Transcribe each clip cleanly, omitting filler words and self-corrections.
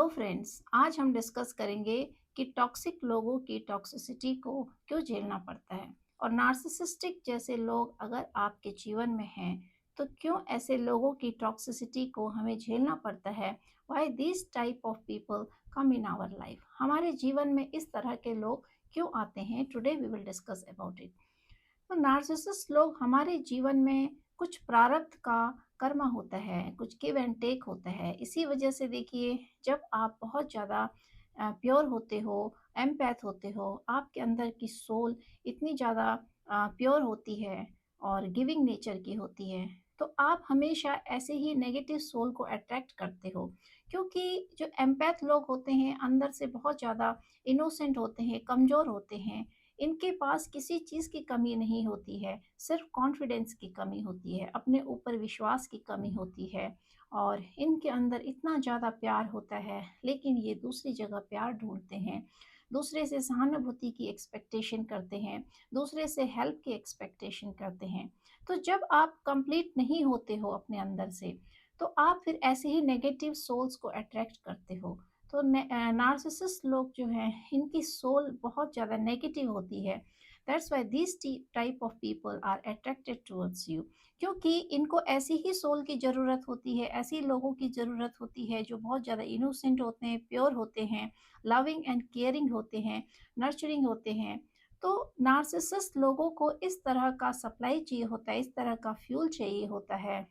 Hello friends, आज हम discuss करेंगे कि टॉक्सिक लोगों की टॉक्सिसिटी को क्यों झेलना पड़ता है और नार्सिसिस्टिक जैसे लोग अगर आपके जीवन में हैं तो क्यों ऐसे लोगों की टॉक्सिसिटी को हमें झेलना पड़ता है। Why this type of people come in our life, हमारे जीवन में इस तरह के लोग क्यों आते हैं। Today we will discuss about it. तो नार्सिसिस्ट लोग हमारे जीवन में कुछ प्रारब्ध का कर्म होता है, कुछ गिव एंड टेक होता है। इसी वजह से देखिए, जब आप बहुत ज़्यादा प्योर होते हो, एम्पैथ होते हो, आपके अंदर की सोल इतनी ज़्यादा प्योर होती है और गिविंग नेचर की होती है, तो आप हमेशा ऐसे ही नेगेटिव सोल को अट्रैक्ट करते हो। क्योंकि जो एम्पैथ लोग होते हैं अंदर से बहुत ज़्यादा इनोसेंट होते हैं, कमज़ोर होते हैं। इनके पास किसी चीज़ की कमी नहीं होती है, सिर्फ कॉन्फिडेंस की कमी होती है, अपने ऊपर विश्वास की कमी होती है। और इनके अंदर इतना ज़्यादा प्यार होता है, लेकिन ये दूसरी जगह प्यार ढूंढते हैं, दूसरे से सहानुभूति की एक्सपेक्टेशन करते हैं, दूसरे से हेल्प की एक्सपेक्टेशन करते हैं। तो जब आप कंप्लीट नहीं होते हो अपने अंदर से, तो आप फिर ऐसे ही नेगेटिव सोल्स को अट्रैक्ट करते हो। तो नार्सिसिस्ट लोग जो हैं इनकी सोल बहुत ज़्यादा नेगेटिव होती है। That's why this type of people are attracted towards you. क्योंकि इनको ऐसी ही सोल की ज़रूरत होती है, ऐसी लोगों की ज़रूरत होती है जो बहुत ज़्यादा इनोसेंट होते हैं, प्योर होते हैं, लविंग एंड केयरिंग होते हैं, नर्चरिंग होते हैं। तो नार्सिसिस्ट लोगों को इस तरह का सप्लाई चाहिए होता है, इस तरह का फ्यूल चाहिए होता है,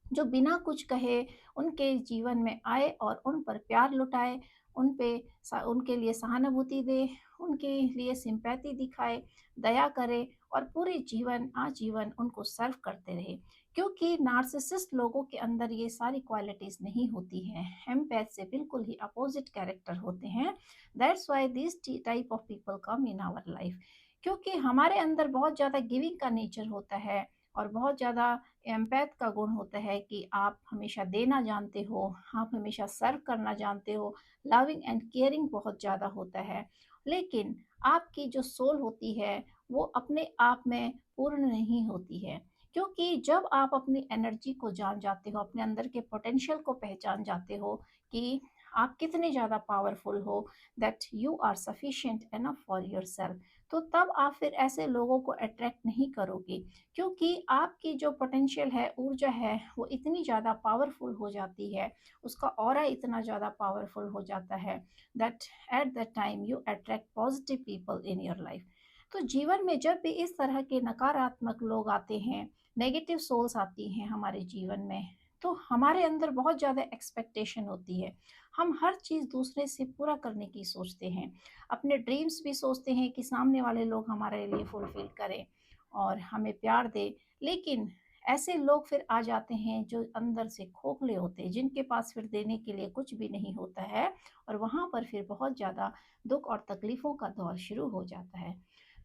जो बिना कुछ कहे उनके जीवन में आए और उन पर प्यार लुटाए, उनके लिए सहानुभूति दे, उनके लिए सिंपैथी दिखाए, दया करे और पूरे जीवन आजीवन उनको सर्व करते रहे। क्योंकि नार्सिसिस्ट लोगों के अंदर ये सारी क्वालिटीज़ नहीं होती हैं, एम्पैथ से बिल्कुल ही अपोजिट कैरेक्टर होते हैं। That's why this type of people come in our life. क्योंकि हमारे अंदर बहुत ज़्यादा गिविंग का नेचर होता है और बहुत ज़्यादा एम्पैथ का गुण होता है कि आप हमेशा देना जानते हो, आप हमेशा सर्व करना जानते हो, लविंग एंड केयरिंग बहुत ज़्यादा होता है। लेकिन आपकी जो सोल होती है वो अपने आप में पूर्ण नहीं होती है। क्योंकि जब आप अपनी एनर्जी को जान जाते हो, अपने अंदर के पोटेंशियल को पहचान जाते हो कि आप कितने ज़्यादा पावरफुल हो, that you are sufficient enough for yourself, तो तब आप फिर ऐसे लोगों को अट्रैक्ट नहीं करोगे। क्योंकि आपकी जो पोटेंशियल है, ऊर्जा है, वो इतनी ज़्यादा पावरफुल हो जाती है, उसका ऑरा इतना ज़्यादा पावरफुल हो जाता है that at the time you attract positive people in your life. तो जीवन में जब भी इस तरह के नकारात्मक लोग आते हैं, नेगेटिव सोल्स आती हैं हमारे जीवन में, तो हमारे अंदर बहुत ज़्यादा एक्सपेक्टेशन होती है। हम हर चीज़ दूसरे से पूरा करने की सोचते हैं, अपने ड्रीम्स भी सोचते हैं कि सामने वाले लोग हमारे लिए फुलफिल करें और हमें प्यार दे। लेकिन ऐसे लोग फिर आ जाते हैं जो अंदर से खोखले होते हैं, जिनके पास फिर देने के लिए कुछ भी नहीं होता है, और वहाँ पर फिर बहुत ज़्यादा दुख और तकलीफ़ों का दौर शुरू हो जाता है।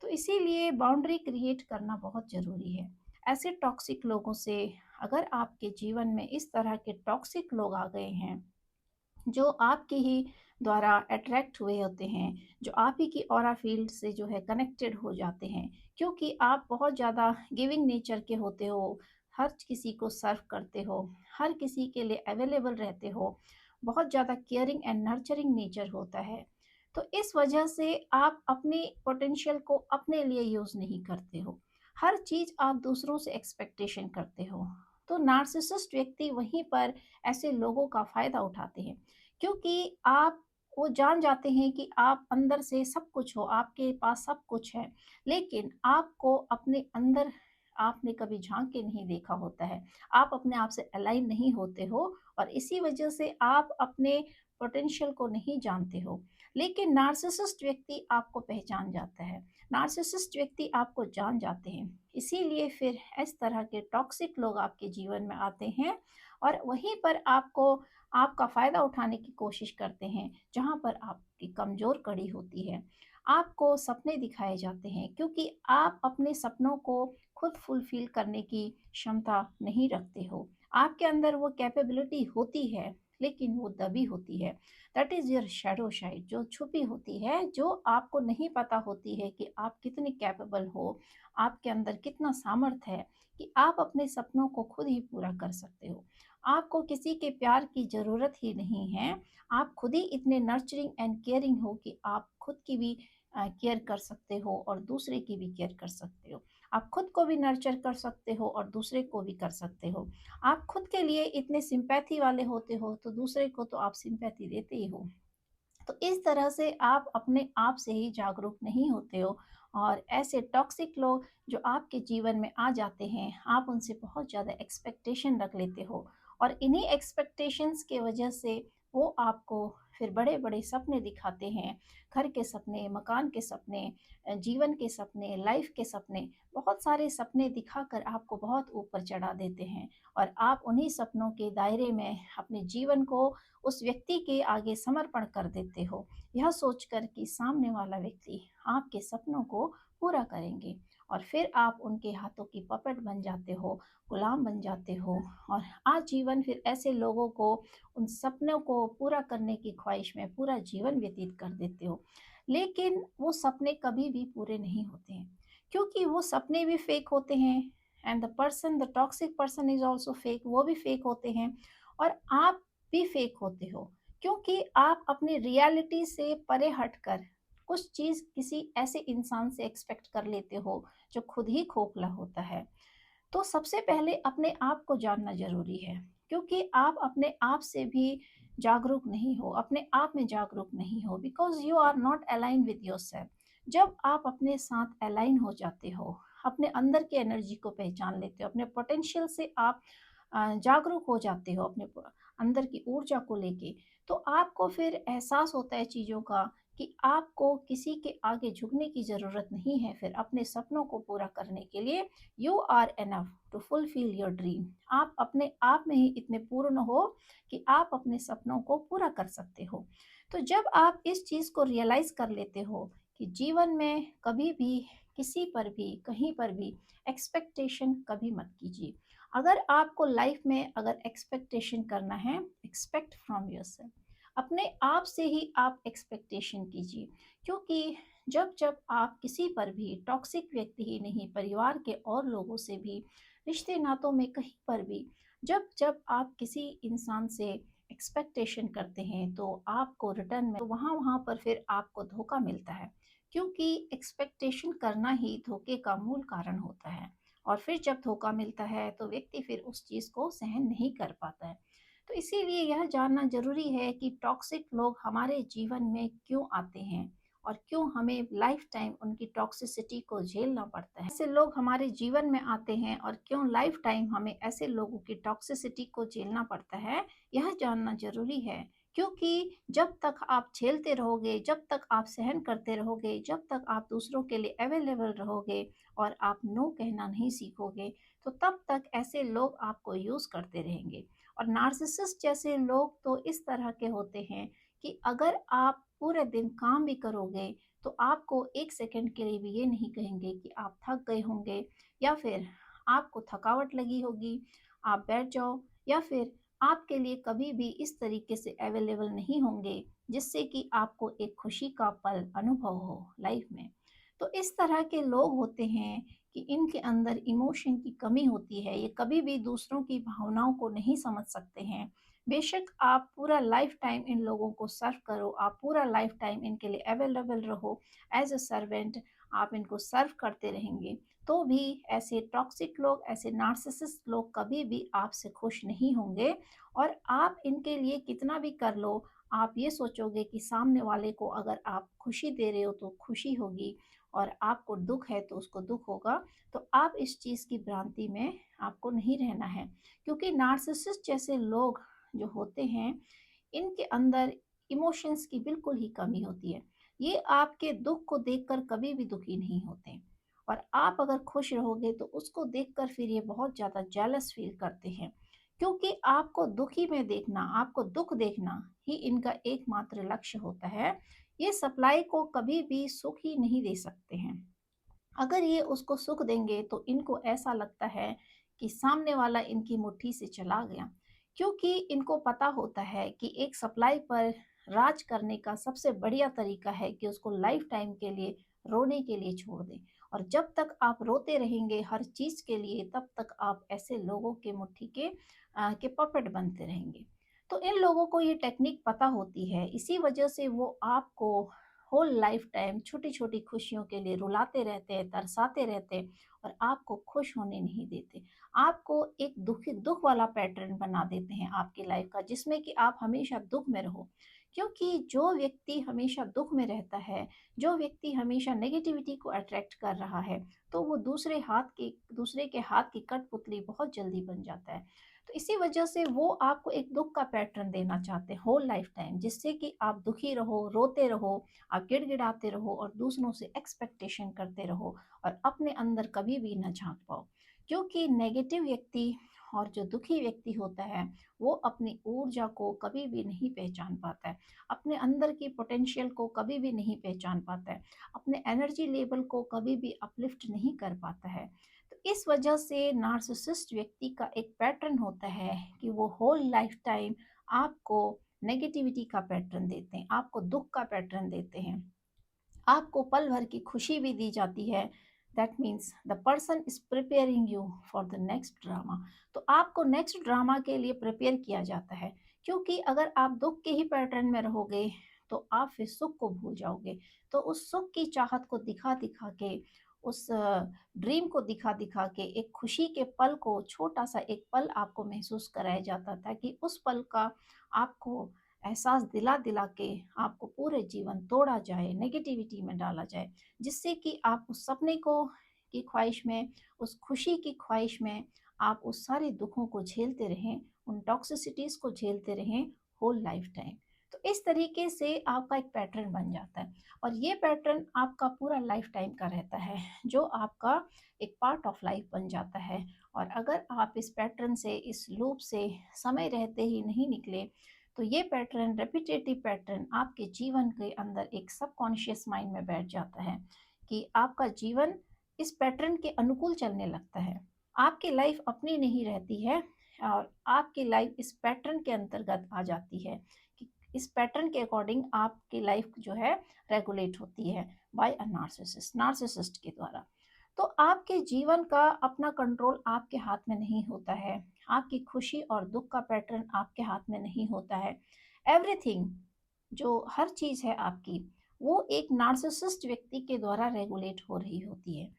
तो इसीलिए बाउंड्री क्रिएट करना बहुत ज़रूरी है। ऐसे टॉक्सिक लोगों से, अगर आपके जीवन में इस तरह के टॉक्सिक लोग आ गए हैं जो आपके ही द्वारा अट्रैक्ट हुए होते हैं, जो आप ही की ऑरा फील्ड से जो है कनेक्टेड हो जाते हैं, क्योंकि आप बहुत ज़्यादा गिविंग नेचर के होते हो, हर किसी को सर्व करते हो, हर किसी के लिए अवेलेबल रहते हो, बहुत ज़्यादा केयरिंग एंड नर्चरिंग नेचर होता है। तो इस वजह से आप अपनी पोटेंशियल को अपने लिए यूज़ नहीं करते हो, हर चीज़ आप दूसरों से एक्सपेक्टेशन करते हो। तो नार्सिसिस्ट व्यक्ति वहीं पर ऐसे लोगों का फ़ायदा उठाते हैं, क्योंकि आप वो जान जाते हैं कि आप अंदर से सब कुछ हो, आपके पास सब कुछ है, लेकिन आपको अपने अंदर आपने कभी झाँक के नहीं देखा होता है। आप अपने आप से अलाइन नहीं होते हो और इसी वजह से आप अपने पोटेंशियल को नहीं जानते हो। लेकिन नार्सिसिस्ट व्यक्ति आपको पहचान जाता है, नार्सिसिस्ट व्यक्ति आपको जान जाते हैं। इसीलिए फिर इस तरह के टॉक्सिक लोग आपके जीवन में आते हैं और वहीं पर आपको आपका फ़ायदा उठाने की कोशिश करते हैं, जहाँ पर आपकी कमज़ोर कड़ी होती है। आपको सपने दिखाए जाते हैं क्योंकि आप अपने सपनों को खुद फुलफ़िल करने की क्षमता नहीं रखते हो। आपके अंदर वो कैपेबिलिटी होती है, लेकिन वो दबी होती है। That is your shadow side, जो छुपी होती है, जो आपको नहीं पता होती है कि आप कितने कैपेबल हो, आपके अंदर कितना सामर्थ्य है कि आप अपने सपनों को खुद ही पूरा कर सकते हो। आपको किसी के प्यार की ज़रूरत ही नहीं है। आप खुद ही इतने नर्चरिंग एंड केयरिंग हो कि आप खुद की भी केयर कर सकते हो और दूसरे की भी केयर कर सकते हो। आप खुद को भी नर्चर कर सकते हो और दूसरे को भी कर सकते हो। आप खुद के लिए इतने सिंपैथी वाले होते हो तो दूसरे को तो आप सिंपैथी देते ही हो। तो इस तरह से आप अपने आप से ही जागरूक नहीं होते हो और ऐसे टॉक्सिक लोग जो आपके जीवन में आ जाते हैं, आप उनसे बहुत ज़्यादा एक्सपेक्टेशन रख लेते हो और इन्हीं एक्सपेक्टेशंस के वजह से वो आपको फिर बड़े बड़े सपने दिखाते हैं। घर के सपने, मकान के सपने, जीवन के सपने, लाइफ के सपने, बहुत सारे सपने दिखाकर आपको बहुत ऊपर चढ़ा देते हैं और आप उन्हीं सपनों के दायरे में अपने जीवन को उस व्यक्ति के आगे समर्पण कर देते हो, यह सोचकर कि सामने वाला व्यक्ति आपके सपनों को पूरा करेंगे और फिर आप उनके हाथों की पपेट बन जाते हो, गुलाम बन जाते हो और आजीवन फिर ऐसे लोगों को उन सपनों को पूरा करने की ख्वाहिश में पूरा जीवन व्यतीत कर देते हो। लेकिन वो सपने कभी भी पूरे नहीं होते हैं, क्योंकि वो सपने भी फेक होते हैं and the toxic person is also fake, वो भी फेक होते हैं और आप भी फेक होते हो, क्योंकि आप अपनी रियलिटी से परे हटकर कुछ चीज़ किसी ऐसे इंसान से एक्सपेक्ट कर लेते हो जो खुद ही खोखला होता है। तो सबसे पहले अपने आप को जानना ज़रूरी है, क्योंकि आप अपने आप से भी जागरूक नहीं हो, अपने आप में जागरूक नहीं हो, because you are not align with yourself. जब आप अपने साथ अलाइन हो जाते हो, अपने अंदर की एनर्जी को पहचान लेते हो, अपने पोटेंशियल से आप जागरूक हो जाते हो अपने अंदर की ऊर्जा को लेके, तो आपको फिर एहसास होता है चीज़ों का कि आपको किसी के आगे झुकने की ज़रूरत नहीं है फिर अपने सपनों को पूरा करने के लिए। You are enough to fulfil your dream. आप अपने आप में ही इतने पूर्ण हो कि आप अपने सपनों को पूरा कर सकते हो। तो जब आप इस चीज़ को रियलाइज कर लेते हो कि जीवन में कभी भी किसी पर भी कहीं पर भी एक्सपेक्टेशन कभी मत कीजिए। अगर आपको लाइफ में अगर एक्सपेक्टेशन करना है, एक्सपेक्ट फ्रॉम योरसेल्फ। अपने आप से ही आप एक्सपेक्टेशन कीजिए, क्योंकि जब जब आप किसी पर भी टॉक्सिक व्यक्ति ही नहीं, परिवार के और लोगों से भी, रिश्ते नातों में कहीं पर भी जब जब आप किसी इंसान से एक्सपेक्टेशन करते हैं तो आपको रिटर्न में तो वहाँ वहाँ पर फिर आपको धोखा मिलता है, क्योंकि एक्सपेक्टेशन करना ही धोखे का मूल कारण होता है और फिर जब धोखा मिलता है तो व्यक्ति फिर उस चीज़ को सहन नहीं कर पाता है। तो इसीलिए यह जानना ज़रूरी है कि टॉक्सिक लोग हमारे जीवन में क्यों आते हैं और क्यों हमें लाइफ टाइम उनकी टॉक्सिसिटी को झेलना पड़ता है। ऐसे लोग हमारे जीवन में आते हैं और क्यों लाइफ टाइम हमें ऐसे लोगों की टॉक्सिसिटी को झेलना पड़ता है, यह जानना ज़रूरी है। क्योंकि जब तक आप झेलते रहोगे, जब तक आप सहन करते रहोगे, जब तक आप दूसरों के लिए अवेलेबल रहोगे और आप नो कहना नहीं सीखोगे, तो तब तक ऐसे लोग आपको यूज़ करते रहेंगे। और नार्सिसिस्ट जैसे लोग तो इस तरह के होते हैं कि अगर आप पूरे दिन काम भी करोगे तो आपको एक सेकंड के लिए भी ये नहीं कहेंगे कि आप थक गए होंगे या फिर आपको थकावट लगी होगी, आप बैठ जाओ, या फिर आपके लिए कभी भी इस तरीके से अवेलेबल नहीं होंगे जिससे कि आपको एक खुशी का पल अनुभव हो लाइफ में। तो इस तरह के लोग होते हैं कि इनके अंदर इमोशन की कमी होती है, ये कभी भी दूसरों की भावनाओं को नहीं समझ सकते हैं। बेशक आप पूरा लाइफ टाइम इन लोगों को सर्व करो, आप पूरा लाइफ टाइम इनके लिए अवेलेबल रहो एज अ सर्वेंट, आप इनको सर्व करते रहेंगे, तो भी ऐसे टॉक्सिक लोग, ऐसे नार्सिसिस्ट लोग कभी भी आपसे खुश नहीं होंगे। और आप इनके लिए कितना भी कर लो, आप ये सोचोगे कि सामने वाले को अगर आप खुशी दे रहे हो तो खुशी होगी और आपको दुख है तो उसको दुख होगा। तो आप इस चीज़ की भ्रांति में आपको नहीं रहना है, क्योंकि नार्सिसिस्ट जैसे लोग जो होते हैं, इनके अंदर इमोशंस की बिल्कुल ही कमी होती है। ये आपके दुख को देखकर कभी भी दुखी नहीं होते और आप अगर खुश रहोगे तो उसको देखकर फिर ये बहुत ज़्यादा जेलस फील करते हैं, क्योंकि आपको दुखी में देखना, आपको दुख देखना ही इनका एकमात्र लक्ष्य होता है। ये सप्लाई को कभी भी सुख ही नहीं दे सकते हैं। अगर ये उसको सुख देंगे तो इनको ऐसा लगता है कि सामने वाला इनकी मुट्ठी से चला गया, क्योंकि इनको पता होता है कि एक सप्लाई पर राज करने का सबसे बढ़िया तरीका है कि उसको लाइफ टाइम के लिए रोने के लिए छोड़ दें और जब तक आप रोते रहेंगे हर चीज़ के लिए, तब तक आप ऐसे लोगों के मुट्ठी के पपेट बनते रहेंगे। तो इन लोगों को ये टेक्निक पता होती है, इसी वजह से वो आपको होल लाइफ टाइम छोटी-छोटी खुशियों के लिए रुलाते रहते हैं, तरसाते रहते हैं और आपको खुश होने नहीं देते। आपको एक दुःख वाला पैटर्न बना देते हैं आपकी लाइफ का, जिसमें कि आप हमेशा दुःख में रहो। क्योंकि जो व्यक्ति हमेशा दुःख में रहता है, जो व्यक्ति हमेशा नेगेटिविटी को अट्रैक्ट कर रहा है, तो वो दूसरे के हाथ की कठपुतली बहुत जल्दी बन जाता है। तो इसी वजह से वो आपको एक दुःख का पैटर्न देना चाहते हैं होल लाइफ टाइम, जिससे कि आप दुखी रहो, रोते रहो, आप गिड़गिड़ाते रहो और दूसरों से एक्सपेक्टेशन करते रहो और अपने अंदर कभी भी ना झाँक पाओ। क्योंकि नेगेटिव व्यक्ति और जो दुखी व्यक्ति होता है, वो अपनी ऊर्जा को कभी भी नहीं पहचान पाता है, अपने अंदर की पोटेंशियल को कभी भी नहीं पहचान पाता है, अपने एनर्जी लेवल को कभी भी अपलिफ्ट नहीं कर पाता है। तो इस वजह से नार्सिसिस्ट व्यक्ति का एक पैटर्न होता है कि वो होल लाइफ टाइम आपको नेगेटिविटी का पैटर्न देते हैं, आपको दुःख का पैटर्न देते हैं। आपको पल भर की खुशी भी दी जाती है। That means the person is preparing you for the next drama. तो आपको नेक्स्ट ड्रामा के लिए प्रिपेयर किया जाता है, क्योंकि अगर आप दुख के ही पैटर्न में रहोगे तो आप फिर सुख को भूल जाओगे। तो उस सुख की चाहत को दिखा दिखा के, उस ड्रीम को दिखा दिखा के, एक खुशी के पल को, छोटा सा एक पल आपको महसूस कराया जाता था कि उस पल का आपको एहसास दिला दिला के आपको पूरे जीवन तोड़ा जाए, नेगेटिविटी में डाला जाए, जिससे कि आप उस सपने को की ख्वाहिश में, उस खुशी की ख्वाहिश में आप उस सारे दुखों को झेलते रहें, उन टॉक्सिसिटीज़ को झेलते रहें होल लाइफ टाइम। तो इस तरीके से आपका एक पैटर्न बन जाता है और ये पैटर्न आपका पूरा लाइफ टाइम का रहता है, जो आपका एक पार्ट ऑफ लाइफ बन जाता है। और अगर आप इस पैटर्न से, इस लूप से समय रहते ही नहीं निकले, तो ये पैटर्न, रेपिटेटिव पैटर्न आपके जीवन के अंदर एक सबकॉन्शियस माइंड में बैठ जाता है कि आपका जीवन इस पैटर्न के अनुकूल चलने लगता है। आपकी लाइफ अपनी नहीं रहती है और आपकी लाइफ इस पैटर्न के अंतर्गत आ जाती है कि इस पैटर्न के अकॉर्डिंग आपकी लाइफ जो है रेगुलेट होती है बाय अ नार्सिसिस्ट के द्वारा। तो आपके जीवन का अपना कंट्रोल आपके हाथ में नहीं होता है, आपकी खुशी और दुख का पैटर्न आपके हाथ में नहीं होता है। एवरीथिंग, जो हर चीज़ है आपकी, वो एक नार्सिसिस्ट व्यक्ति के द्वारा रेगुलेट हो रही होती है।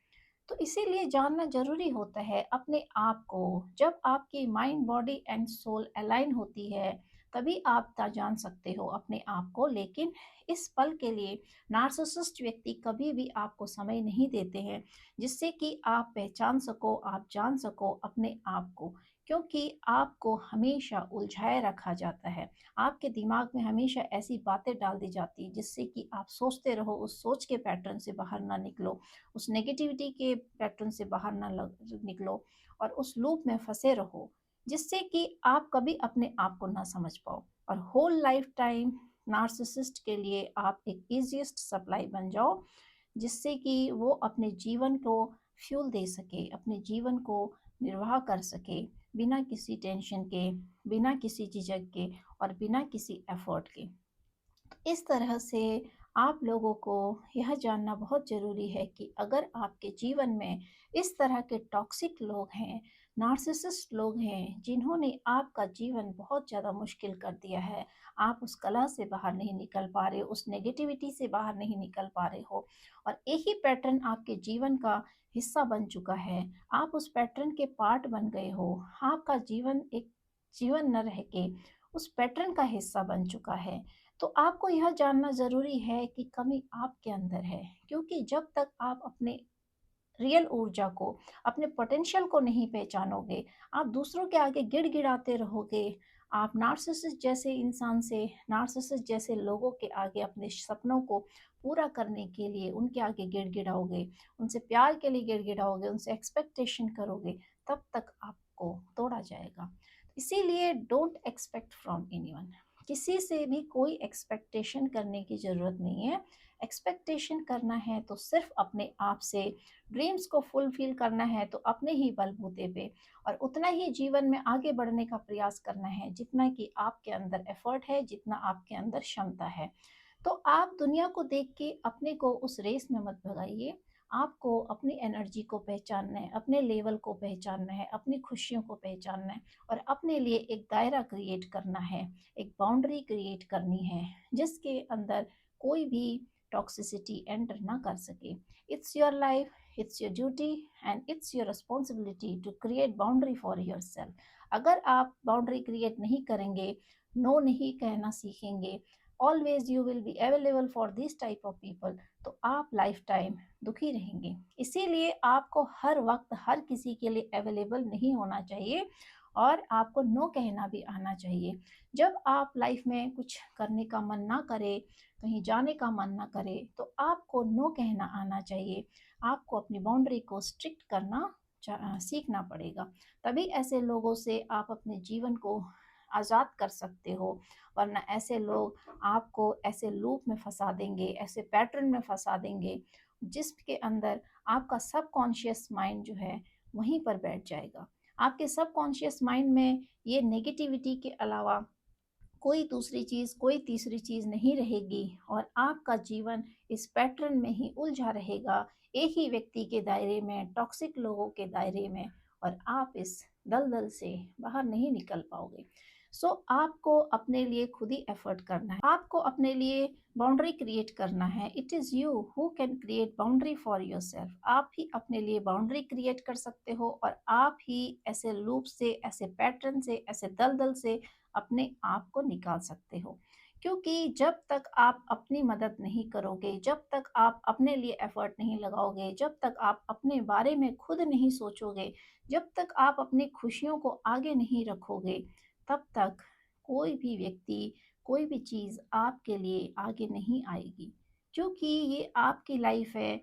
तो इसीलिए जानना ज़रूरी होता है अपने आप को। जब आपकी mind, body and soul align होती है, तभी आप जान सकते हो अपने आप को। लेकिन इस पल के लिए नार्सिसिस्ट व्यक्ति कभी भी आपको समय नहीं देते हैं, जिससे कि आप पहचान सको, आप जान सको अपने आप को। क्योंकि आपको हमेशा उलझाए रखा जाता है, आपके दिमाग में हमेशा ऐसी बातें डाल दी जाती हैं जिससे कि आप सोचते रहो, उस सोच के पैटर्न से बाहर ना निकलो, उस नेगेटिविटी के पैटर्न से बाहर ना निकलो और उस लूप में फंसे रहो, जिससे कि आप कभी अपने आप को ना समझ पाओ। और होल लाइफ टाइम नार्सिसिस्ट के लिए आप एक इजीएस्ट सप्लाई बन जाओ, जिससे कि वो अपने जीवन को फ्यूल दे सके, अपने जीवन को निर्वाह कर सके, बिना किसी टेंशन के, बिना किसी झिझक के और बिना किसी एफर्ट के। इस तरह से आप लोगों को यह जानना बहुत ज़रूरी है कि अगर आपके जीवन में इस तरह के टॉक्सिक लोग हैं, नार्सिसिस्ट लोग हैं, जिन्होंने आपका जीवन बहुत ज़्यादा मुश्किल कर दिया है, आप उस कला से बाहर नहीं निकल पा रहे हो, उस नेगेटिविटी से बाहर नहीं निकल पा रहे हो और एक ही पैटर्न आपके जीवन का हिस्सा बन चुका है, आप उस पैटर्न के पार्ट बन गए हो, आपका जीवन एक जीवन न रह के उस पैटर्न का हिस्सा बन चुका है, तो आपको यह जानना ज़रूरी है कि कमी आपके अंदर है। क्योंकि जब तक आप अपने रियल ऊर्जा को, अपने पोटेंशियल को नहीं पहचानोगे, आप दूसरों के आगे गिड़गिड़ाते रहोगे, आप नार्सिसिस्ट जैसे इंसान से, नार्सिसिस्ट जैसे लोगों के आगे अपने सपनों को पूरा करने के लिए उनके आगे गिड़गिड़ाओगे, उनसे प्यार के लिए गिड़गिड़ाओगे, उनसे एक्सपेक्टेशन करोगे, तब तक आपको तोड़ा जाएगा। इसीलिए डोंट एक्सपेक्ट फ्रॉम एनीवन। किसी से भी कोई एक्सपेक्टेशन करने की ज़रूरत नहीं है। एक्सपेक्टेशन करना है तो सिर्फ अपने आप से, ड्रीम्स को फुलफिल करना है तो अपने ही बलबूते पे और उतना ही जीवन में आगे बढ़ने का प्रयास करना है जितना कि आपके अंदर एफर्ट है, जितना आपके अंदर क्षमता है। तो आप दुनिया को देख के अपने को उस रेस में मत भगाइए, आपको अपनी एनर्जी को पहचानना है, अपने लेवल को पहचानना है, अपनी खुशियों को पहचानना है और अपने लिए एक दायरा क्रिएट करना है, एक बाउंड्री क्रिएट करनी है, जिसके अंदर कोई भी टॉक्सिसिटी एंटर ना कर सके। It's your life, it's your duty and it's your responsibility to create boundary for yourself। अगर आप बाउंड्री क्रिएट नहीं करेंगे, नो नहीं कहना सीखेंगे, always you will be available for this type of people, तो आप लाइफ टाइम दुखी रहेंगे। इसीलिए आपको हर वक्त हर किसी के लिए अवेलेबल नहीं होना चाहिए और आपको नो कहना भी आना चाहिए। जब आप लाइफ में कुछ करने का मन ना करे, कहीं जाने का मन ना करे, तो आपको नो कहना आना चाहिए। आपको अपनी बाउंड्री को स्ट्रिक्ट करना सीखना पड़ेगा। तभी ऐसे लोगों से आप अपने जीवन को आज़ाद कर सकते हो, वरना ऐसे लोग आपको ऐसे लूप में फंसा देंगे, ऐसे पैटर्न में फंसा देंगे, जिसके अंदर आपका सबकॉन्शियस माइंड जो है वहीं पर बैठ जाएगा। आपके सबकॉन्शियस माइंड में ये नेगेटिविटी के अलावा कोई दूसरी चीज़, कोई तीसरी चीज़ नहीं रहेगी और आपका जीवन इस पैटर्न में ही उलझा रहेगा, एक ही व्यक्ति के दायरे में, टॉक्सिक लोगों के दायरे में, और आप इस दलदल से बाहर नहीं निकल पाओगे। सो आपको अपने लिए खुद ही एफर्ट करना है, आपको अपने लिए बाउंड्री क्रिएट करना है। It is you who can create boundary for yourself. आप ही अपने लिए बाउंड्री क्रिएट कर सकते हो और आप ही ऐसे लूप से, ऐसे पैटर्न से, ऐसे दलदल से अपने आप को निकाल सकते हो। क्योंकि जब तक आप अपनी मदद नहीं करोगे, जब तक आप अपने लिए एफर्ट नहीं लगाओगे, जब तक आप अपने बारे में खुद नहीं सोचोगे, जब तक आप अपनी खुशियों को आगे नहीं रखोगे, तब तक कोई भी व्यक्ति, कोई भी चीज़ आपके लिए आगे नहीं आएगी। क्योंकि ये आपकी लाइफ है,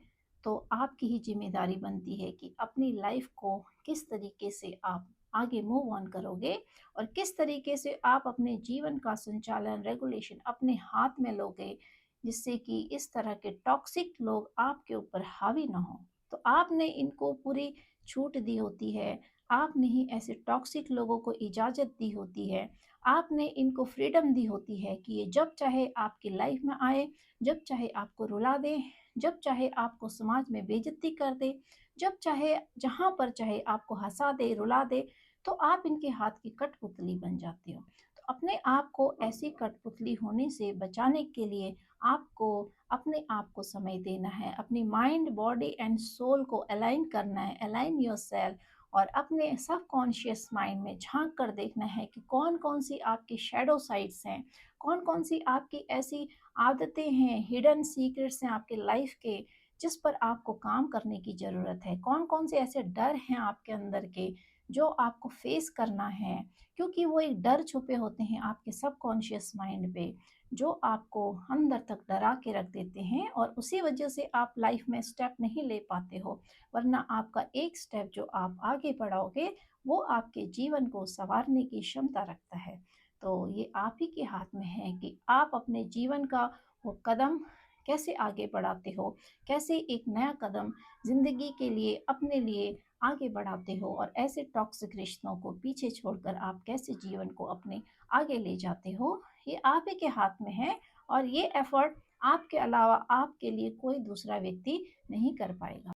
तो आपकी ही ज़िम्मेदारी बनती है कि अपनी लाइफ को किस तरीके से आप आगे मूव ऑन करोगे और किस तरीके से आप अपने जीवन का संचालन, रेगुलेशन अपने हाथ में लोगे, जिससे कि इस तरह के टॉक्सिक लोग आपके ऊपर हावी ना हो। तो आपने इनको पूरी छूट दी होती है, आपने ही ऐसे टॉक्सिक लोगों को इजाज़त दी होती है, आपने इनको फ्रीडम दी होती है कि ये जब चाहे आपकी लाइफ में आए, जब चाहे आपको रुला दे, जब चाहे आपको समाज में बेइज्जती कर दे, जब चाहे जहाँ पर चाहे आपको हँसा दे, रुला दे, तो आप इनके हाथ की कठपुतली बन जाते हो। तो अपने आप को ऐसी कठपुतली होने से बचाने के लिए आपको अपने आप को समय देना है, अपनी माइंड, बॉडी एंड सोल को अलाइन करना है, अलाइन योरसेल्फ, और अपने सबकॉन्शियस माइंड में झांक कर देखना है कि कौन कौन सी आपकी शैडो साइड्स हैं, कौन कौन सी आपकी ऐसी आदतें हैं, हिडन सीक्रेट्स हैं आपके लाइफ के, जिस पर आपको काम करने की ज़रूरत है, कौन कौन से ऐसे डर हैं आपके अंदर के जो आपको फेस करना है। क्योंकि वो एक डर छुपे होते हैं आपके सबकॉन्शियस माइंड पे, जो आपको अंदर तक डरा के रख देते हैं और उसी वजह से आप लाइफ में स्टेप नहीं ले पाते हो। वरना आपका एक स्टेप जो आप आगे बढ़ाओगे, वो आपके जीवन को संवारने की क्षमता रखता है। तो ये आप ही के हाथ में है कि आप अपने जीवन का वो कदम कैसे आगे बढ़ाते हो, कैसे एक नया कदम ज़िंदगी के लिए, अपने लिए आगे बढ़ाते हो और ऐसे टॉक्सिक रिश्तों को पीछे छोड़कर आप कैसे जीवन को अपने आगे ले जाते हो, ये आप ही के हाथ में है। और ये एफर्ट आपके अलावा आपके लिए कोई दूसरा व्यक्ति नहीं कर पाएगा।